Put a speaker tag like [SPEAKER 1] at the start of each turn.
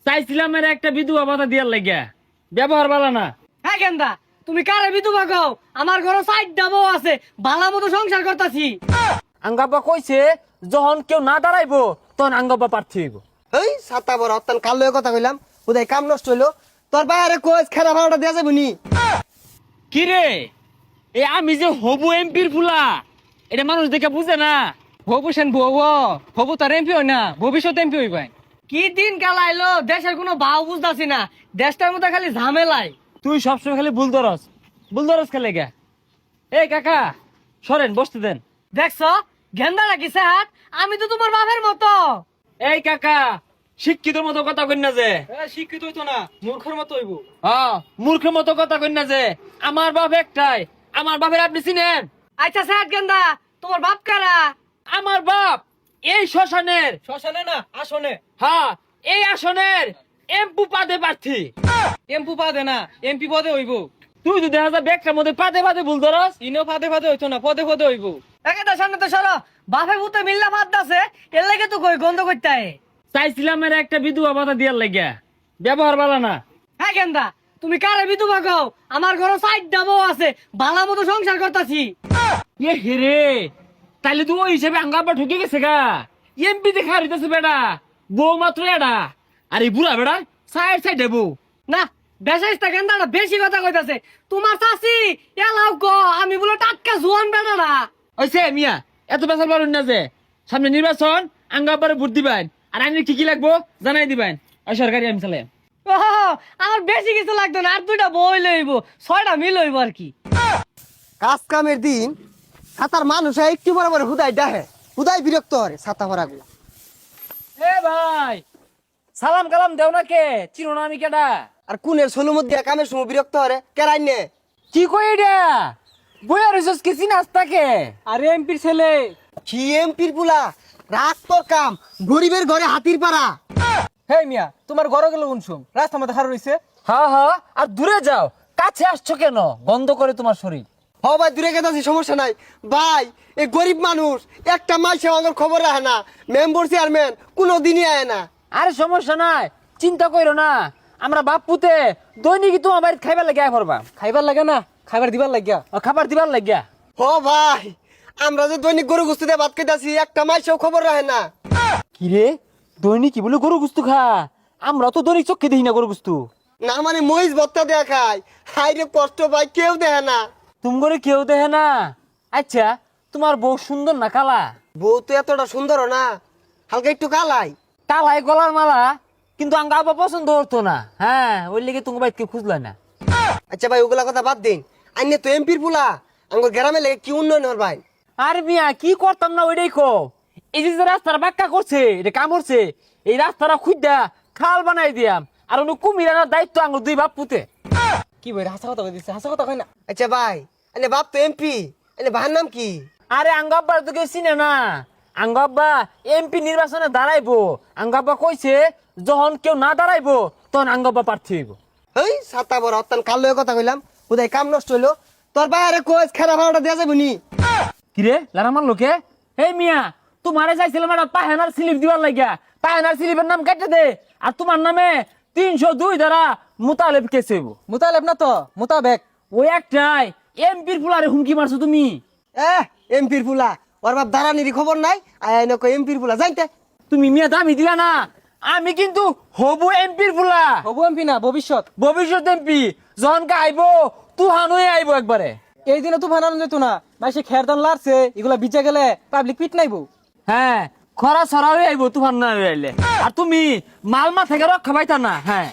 [SPEAKER 1] চাইছিলাম এর একটা বিধবা ভাতা দিয়ার লাগিয়া, ব্যবহার ভালো না।
[SPEAKER 2] হ্যাঁ গেন্দা, তুমি কারে বিধবা কও? আমার ঘরে সাইড ডাবো আছে, ভালো মতো সংসার করতাছি।
[SPEAKER 1] আঙ্গাব্বা কইছে যখন কেউ না দাঁড়াইবো তখন আঙ্গাব্বা প্রার্থী হইব।
[SPEAKER 3] এই সাতা বড় অত্যান কাল লয়ে কথা কইলাম, উদয় কাম নষ্ট হইলো। তোর বাইরে কোচ খেলা ভাড়াটা দেয়া যাবে নি?
[SPEAKER 1] কি রে, এ আমি যে হবু এমপির ফুলা, এটা মানুষ দেখে বুঝে না।
[SPEAKER 2] হবু সেন বউ, হবু তার এমপি হয় না, ভবিষ্যৎ এমপি হইবে। কি দিন কাল আইলো, দেশের কোনো ভাও বুঝতাছি না, দেশটার মধ্যে খালি ঝামেলাই।
[SPEAKER 1] তুই সবসময় খালি বুলদরস খেলে গা। এই কাকা সরেন, বসতে দেন।
[SPEAKER 2] দেখছো গেন্দা নাকি স্যার? আমি তো তোমার বাপের মতো।
[SPEAKER 1] এই কাকা, শিক্ষিতর মতো কথা কই না যে।
[SPEAKER 2] শিক্ষিত হইতো না, মূর্খের মতো হইব।
[SPEAKER 1] হ্যাঁ, মূর্খের মতো কথা কই না যে। আমার বাপ একটাই, আমার বাপের আপনি চিনেন?
[SPEAKER 2] আচ্ছা স্যার গেন্দা, তোমার বাপ কারা?
[SPEAKER 1] আমার বাপ এই শ্মশানের,
[SPEAKER 2] শ্মশানে না আসনে।
[SPEAKER 1] হ্যাঁ এই আসনের এমপি পদে প্রার্থী।
[SPEAKER 2] এমপি পদে না, এমপি পদে হইব।
[SPEAKER 1] তুই তো দেখা যায় ব্যাগটার মধ্যে পাদে বুলদরস।
[SPEAKER 2] ইনো ফাদে ফাদে হইতো না, পদে পদে হইব। একেটা সামনে তো সরো, বাপে ভূতে মিল্লা ফাদ দাসে, এর লাগে তো কই গন্ধ করতে হয়।
[SPEAKER 1] চাইছিলাম এর একটা বিধবা ভাতা দিয়ার লাগিয়া, ব্যবহার ভালো না।
[SPEAKER 2] হ্যাঁ গেন্দা, তুমি কারে বিধবা কও? আমার ঘরে সাইড ডাবো আছে, ভালো মতো সংসার করতাছি।
[SPEAKER 1] এ হেরে, তাইলে তুই ওই হিসেবে আঙ্গাব্বা ঠকে গেছে গা। এমপি দেখা হারিতেছে বেড়া, বউ মাত্র এডা। আর এই বুড়া বেড়া সাইড বউ।
[SPEAKER 2] না বেশাইস্তা গেন্দাটা বেশি কথা কইতাছে। তোমার চাচি এলাও গো, আমি বলে টাটকা জোয়ান বেড়ারা।
[SPEAKER 1] ওইসে মিয়া, এত বেসার পারুন না যে। সামনে নির্বাচন, আঙ্গাব্বারে ভোট দিবেন, আর আইনের কি কি লাগবো জানাই দিবেন। ওই সরকারি আমি চালাই।
[SPEAKER 2] ও, আমার বেশি কিছু লাগতো না, আর দুইটা বই লইব, 6টা মিল হইব আর কি।
[SPEAKER 3] কাজ কামের দিন সাতার মানুষ একটু বড় বড় হুদাই ডাহে, হুদাই বিরক্ত হরে ছাতা ভরা গুলা।
[SPEAKER 1] এ ভাই, সালাম কালাম দেও না কে? চিনো না আমি কেডা?
[SPEAKER 3] আর কুনের সোলো মধ্যে কামের সময় বিরক্ত হরে কেরাই নে।
[SPEAKER 1] কি কই এটা? বইয়া রইছস কি চিনাস তাকে?
[SPEAKER 2] আরে এমপির ছেলে।
[SPEAKER 3] কি এমপির পুলা, রাত তোর কাম, গরিবের ঘরে হাতির পাড়া।
[SPEAKER 2] হে মিয়া, তোমার ঘরে গেল উনসুম, রাস্তা মধ্যে হার রইছে।
[SPEAKER 1] হ্যাঁ হ্যাঁ, আর দূরে যাও, কাছে আসছো কেন? গন্ধ করে তোমার শরীর।
[SPEAKER 3] হ ভাই দূরে গেছি, সমস্যা নাই ভাই। এই গরিব মানুষ একটা মাসে আমার খবর রাখে না, মেম্বার চেয়ারম্যান কোনো দিনই আয় না।
[SPEAKER 1] আরে সমস্যা নাই, চিন্তা কইরো না। আমরা বাপ পুতে দৈনিক তোমার বাড়িতে খাইবার লাগিয়া পড়বা।
[SPEAKER 2] খাইবার লাগে না, খাইবার দিবার লাগিয়া।
[SPEAKER 1] খাবার দিবার লাগিয়া।
[SPEAKER 3] হ ভাই, আমরা যে দৈনিক গরু গুস্তি দিয়ে ভাত খাইতেছি, একটা মাসেও খবর রাখে না।
[SPEAKER 1] কি রে, দৈনিক কি বলে গরু গুস্তু খা? আমরা তো দৈনিক চোখে দেখি না গরু গুস্তু।
[SPEAKER 3] না মানে মহিষ ভত্তা দেয়া খায়, হাই রে কষ্ট ভাই, কেউ দেখে না।
[SPEAKER 1] তুমি করে কেউ দেখে না? আচ্ছা, তোমার বউ সুন্দর না কালা?
[SPEAKER 3] বউ তো এতটা সুন্দর না, হালকা একটু কালাই।
[SPEAKER 1] কালাই গলার মালা, কিন্তু আঙ্গা আবার পছন্দ হতো না। হ্যাঁ, ওই লেগে তোমার বাইক খুঁজলা না।
[SPEAKER 3] আচ্ছা ভাই ওগুলা কথা বাদ দিন, আইনে তো এমপির পুলা, আমার গ্রামে লেগে কি উন্নয়ন হর ভাই?
[SPEAKER 1] আর মিয়া কি করতাম না ওইটাই কো। এই যে রাস্তাটা বাক্কা করছে, এটা কাম করছে, এই রাস্তাটা খুঁজা খাল বানাই দিয়াম। আর অন্য কুমিরানোর দায়িত্ব আঙ্গুর দুই বাপ পুতে।
[SPEAKER 2] কি বই হাসা কথা কইছে, হাসা কথা কই না।
[SPEAKER 3] আচ্ছা ভাই, আইনে বাপ তো এমপি, আইনে ভাইয়ের নাম কি?
[SPEAKER 1] আরে আঙ্গাব্বার তো কেউ চিনে না। আঙ্গাব্বা এমপি নির্বাচনে দাঁড়াইবো। আঙ্গাব্বা কইছে যখন কেউ না দাঁড়াইবো তখন আঙ্গাব্বা প্রার্থী হইব।
[SPEAKER 3] এই সাতা বড় অত্যান কাল লয়ে কথা কইলাম, উদয় কাম নষ্ট হইলো। তোর বাইরে কোচ খেলা ভাড়াটা দেয়া যাবে নি?
[SPEAKER 1] কিরে লারামার লোকে? এই মিয়া, তোমারে চাইছিলাম একটা পাহেনার স্লিপ দিবার লাগিয়া। পাহেনার স্লিপের নাম কেটে দে, আর তোমার নামে 302 দ্বারা মোতালেব কেস হইব।
[SPEAKER 2] মুতালেব না তো, মুতাবেক।
[SPEAKER 1] ওই একটাই এমপির ফুলারে হুমকি মারছো তুমি।
[SPEAKER 3] এমপির পুলা, ওর বাপ দাঁড়ানির খবর নাই, আইন এমপির পুলা জানতে।
[SPEAKER 1] তুমি মিয়া দামি দিলা না। আমি কিন্তু হবু এমপির ফুলা,
[SPEAKER 2] হবু এমপি না, ভবিষ্যৎ।
[SPEAKER 1] ভবিষ্যৎ এমপি। যখন আইব তুহান হয়ে আইব একবারে।
[SPEAKER 2] এই দিনে তো বানানো যেত না, মাসে খেরদান লারছে, এগুলা বিচে গেলে পাবলিক পিট নাইবো।
[SPEAKER 1] হ্যাঁ, খরা ছড়া হয়ে আইব তুফান না হয়ে আইলে। আর তুমি মালমা থেকে রক্ষা পাইতা না। হ্যাঁ।